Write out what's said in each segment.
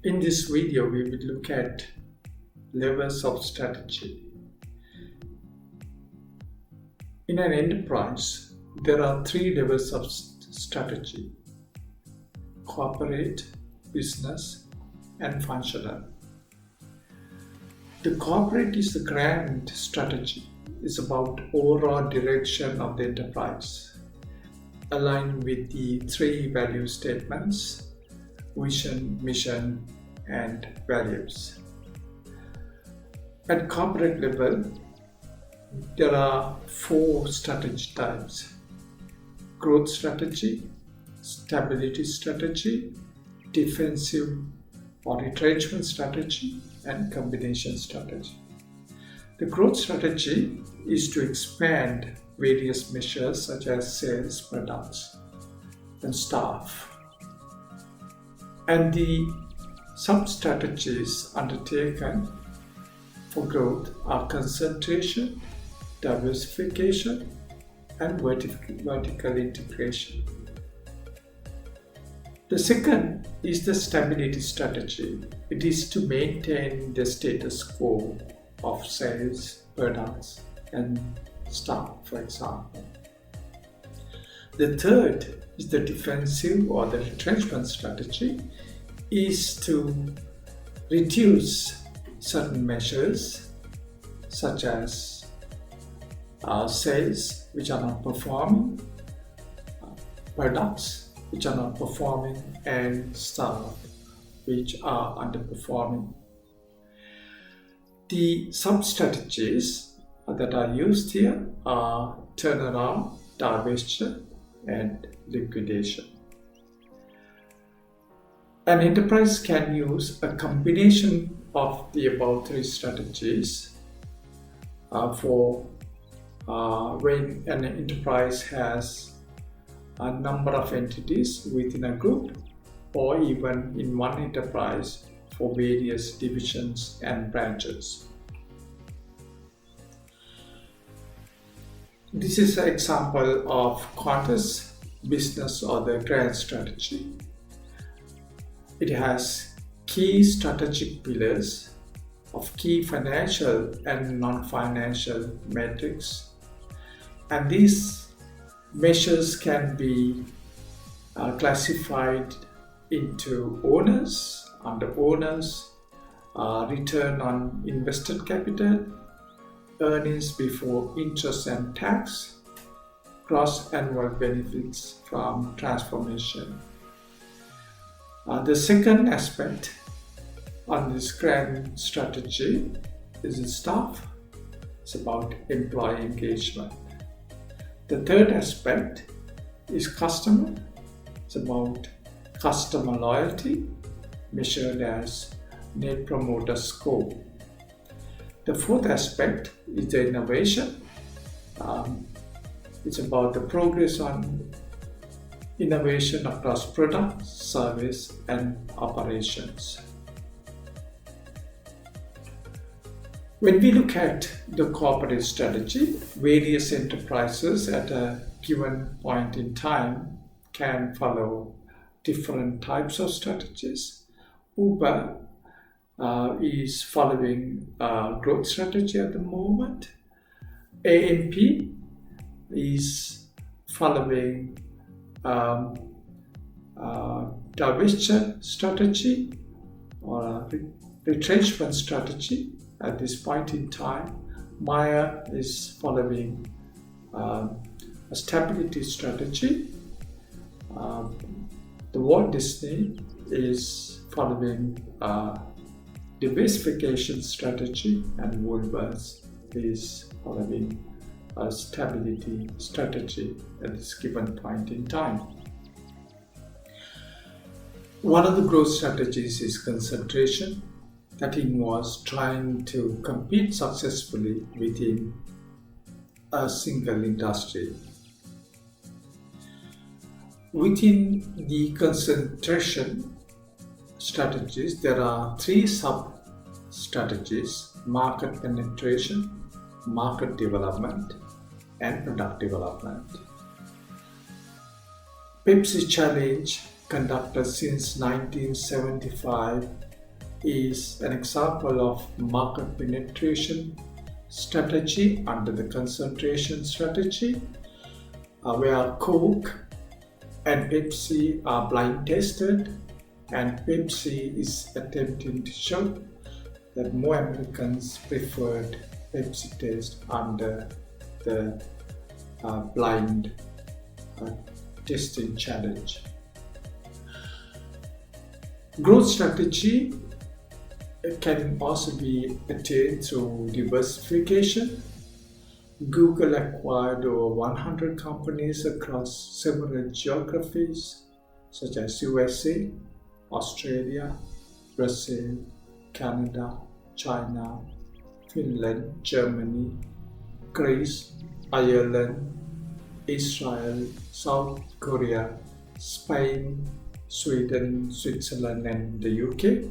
In this video, we will look at levels of strategy. In an enterprise, there are three levels of strategy: corporate, business, and functional. The corporate is the grand strategy. It's about overall direction of the enterprise, aligned with the three value statements: vision, mission, and values. At corporate level, there are four strategy types: growth strategy, stability strategy, defensive or retrenchment strategy, and combination strategy. The growth strategy is to expand various measures such as sales, products, and staff. And the sub-strategies undertaken for growth are concentration, diversification, and vertical integration. The second is the stability strategy. It is to maintain the status quo of sales, products, and staff, for example. The third is the defensive or the retrenchment strategy, is to reduce certain measures such as sales which are not performing, products which are not performing, and staff which are underperforming. The sub-strategies that are used here are turnaround, divestiture, and liquidation. An enterprise can use a combination of the above three strategies for when an enterprise has a number of entities within a group, or even in one enterprise for various divisions and branches. This is an example of Qantas business or the grand strategy. It has key strategic pillars of key financial and non-financial metrics, and these measures can be classified into owners, under owners, return on invested capital, earnings before interest and tax, gross annual benefits from transformation. The second aspect on this grand strategy is the staff. It's about employee engagement. The third aspect is customer. It's about customer loyalty, measured as Net Promoter Score. The fourth aspect is the innovation. It's about the progress on innovation across product, service, and operations. When we look at the corporate strategy, various enterprises at a given point in time can follow different types of strategies. Uber is following a growth strategy at the moment. AMP is following divestiture strategy or a retrenchment strategy at this point in time. Maya is following a stability strategy. The Walt Disney is following a diversification strategy, and Woolworths is following a stability strategy at this given point in time. One of the growth strategies is concentration, that involves trying to compete successfully within a single industry. Within the concentration strategies, there are three sub-strategies: market penetration, market development, and product development. Pepsi Challenge, conducted since 1975, is an example of market penetration strategy under the concentration strategy, where Coke and Pepsi are blind tested, and Pepsi is attempting to show that more Americans preferred Pepsi taste under the blind testing challenge. Growth strategy can also be attained through diversification. Google acquired over 100 companies across several geographies such as USA, Australia, Brazil, Canada, China, Finland, Germany, Greece, Ireland, Israel, South Korea, Spain, Sweden, Switzerland, and the UK.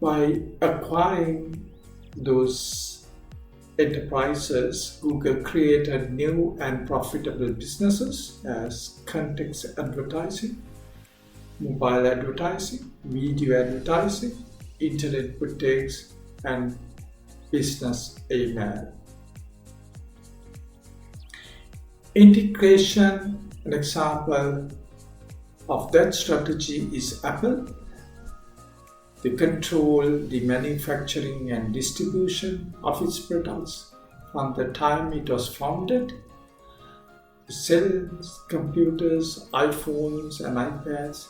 By acquiring those enterprises, Google created new and profitable businesses as context advertising, mobile advertising, video advertising, internet boutiques, and business email. Integration, an example of that strategy is Apple. They control the manufacturing and distribution of its products from the time it was founded. It sells computers, iPhones, and iPads,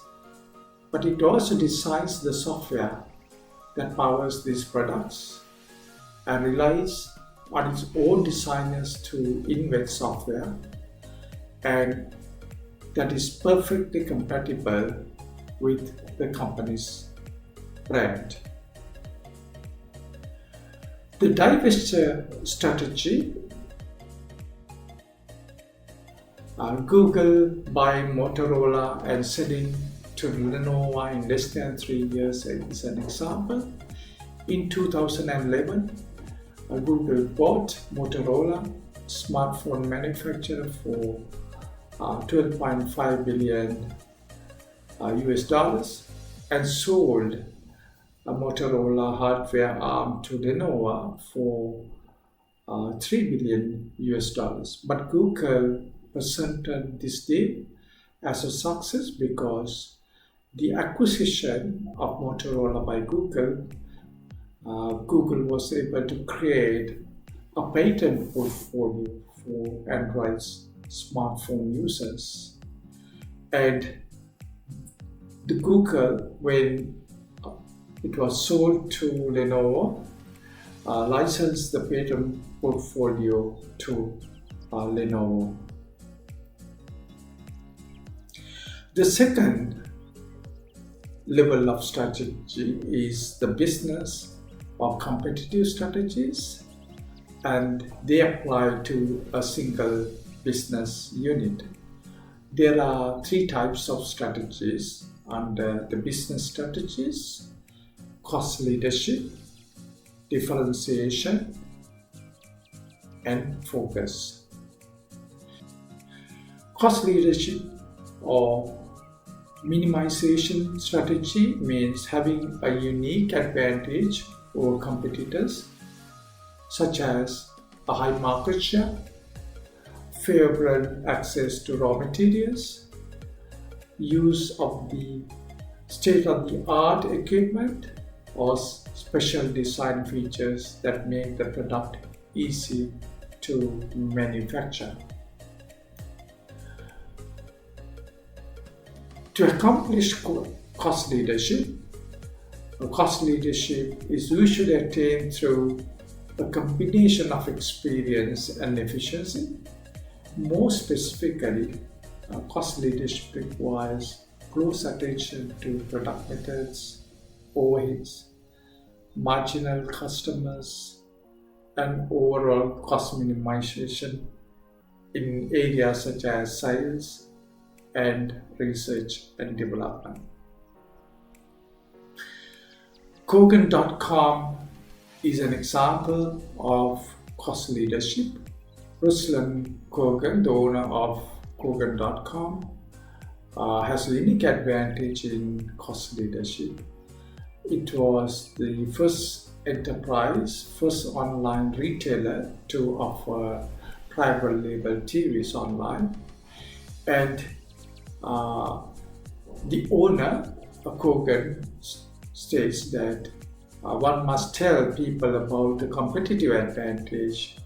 but it also designs the software that powers these products and relies on its own designers to invent software, and that is perfectly compatible with the company's brand. The divestiture strategy, Google buying Motorola and selling to Lenovo in less than 3 years is an example. In 2011, Google bought Motorola, smartphone manufacturer, for $12.5 billion US dollars, and sold a Motorola hardware arm to Lenovo for $3 billion US dollars. But Google presented this deal as a success because the acquisition of Motorola by Google, Google was able to create a patent portfolio for Android's smartphone users. And the Google, when it was sold to Lenovo, licensed the patent portfolio to Lenovo. The second level of strategy is the business or competitive strategies, and they apply to a single business unit. There are 3 types of strategies under the business strategies: cost leadership, differentiation, and focus. Cost leadership or minimization strategy means having a unique advantage over competitors, such as a high market share, favorable access to raw materials, use of the state-of-the-art equipment, or special design features that make the product easy to manufacture. To accomplish cost leadership is usually attained through a combination of experience and efficiency. More specifically, cost leadership requires close attention to product methods, overheads, marginal customers, and overall cost minimization in areas such as sales and research and development. Kogan.com is an example of cost leadership. Ruslan Kogan, the owner of Kogan.com, has a unique advantage in cost leadership. it was the first online retailer to offer private label TVs online. And the owner, Kogan, states that one must tell people about the competitive advantage,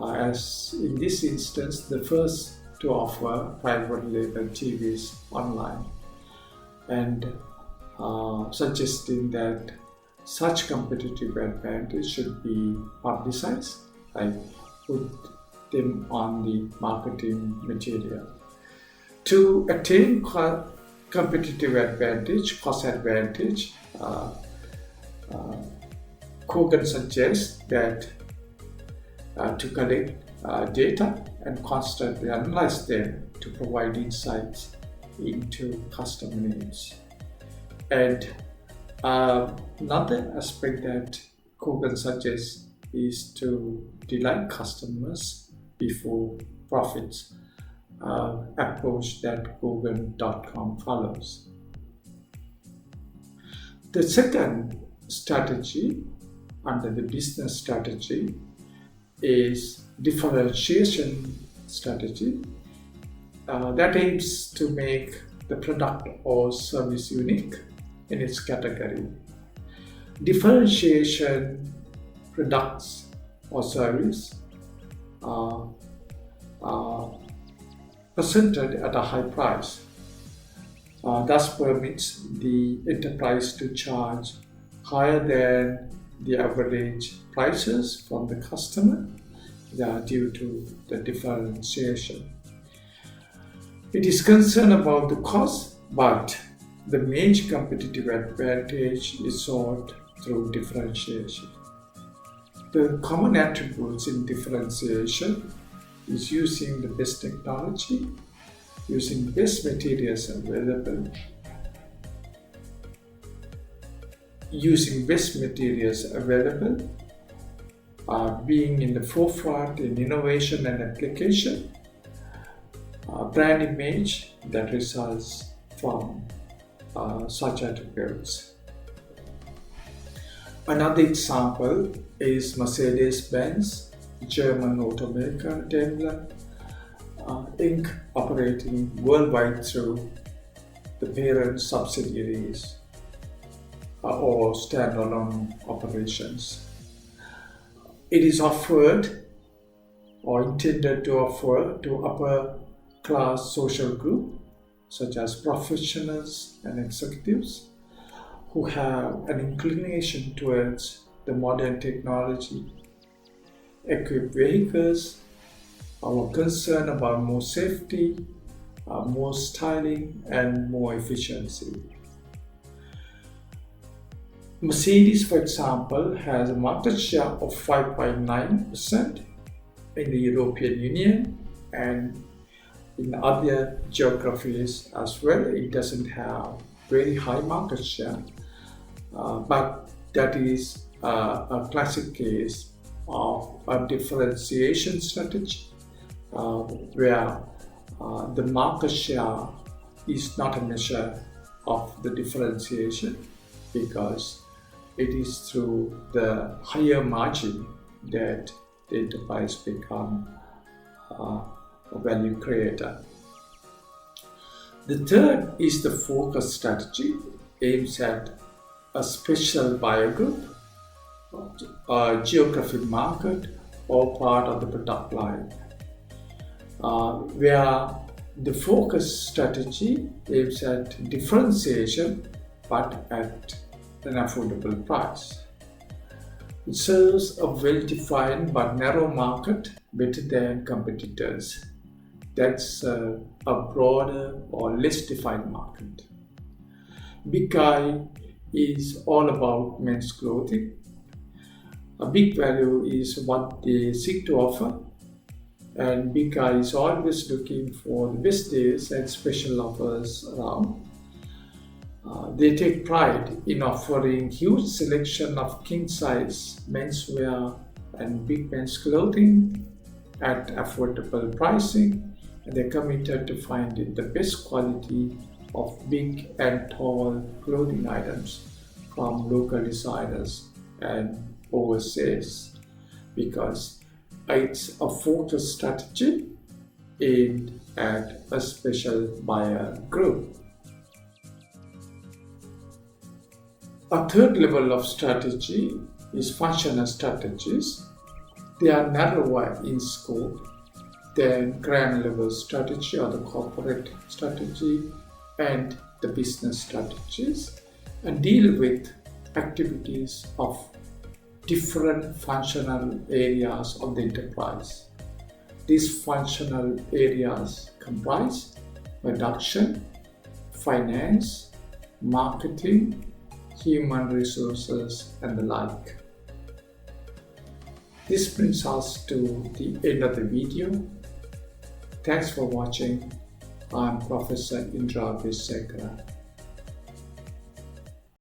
as in this instance, the first to offer private label TVs online, and suggesting that such competitive advantage should be publicized, like put them on the marketing material. To attain competitive advantage, cost advantage, Kogan suggests that to collect data and constantly analyze them to provide insights into customer needs. And another aspect that Kogan suggests is to delight customers before profits, approach that Kogan.com follows. The second strategy under the business strategy is differentiation strategy that aims to make the product or service unique in its category. Differentiation products or service are presented at a high price, thus permits the enterprise to charge higher than the average prices from the customer due to the differentiation. It is concerned about the cost, but the major competitive advantage is sought through differentiation. The common attributes in differentiation is using the best technology, using best materials available, being in the forefront in innovation and application, brand image that results from such attributes. Another example is Mercedes-Benz, German automaker Daimler Inc. operating worldwide through the parent subsidiaries or standalone operations. It is offered or intended to offer to upper class social group such as professionals and executives who have an inclination towards the modern technology equipped vehicles, are concerned about more safety, more styling, and more efficiency. Mercedes, for example, has a market share of 5.9% in the European Union, and in other geographies as well. It doesn't have very high market share, but that is a classic case of a differentiation strategy where the market share is not a measure of the differentiation, because it is through the higher margin that the enterprise become a value creator. The third is the focus strategy, aims at a special buyer group, a geographic market, or part of the product line, where the focus strategy aims at differentiation but at an affordable price. It serves a well-defined but narrow market better than competitors. That's a broader or less defined market. Big Guy is all about men's clothing. A big value is what they seek to offer, and Big Guy is always looking for the best deals and special offers around. They take pride in offering huge selection of king-size menswear and big men's clothing at affordable pricing, and they're committed to finding the best quality of big and tall clothing items from local designers and overseas, because it's a focus strategy aimed at a special buyer group. A third level of strategy is functional strategies. They are narrower in scope than grand level strategy or the corporate strategy and the business strategies, and deal with activities of different functional areas of the enterprise. These functional areas comprise production, finance, marketing, human resources, and the like. This brings us to the end of the video. Thanks for watching. I'm Professor Indra Visekara.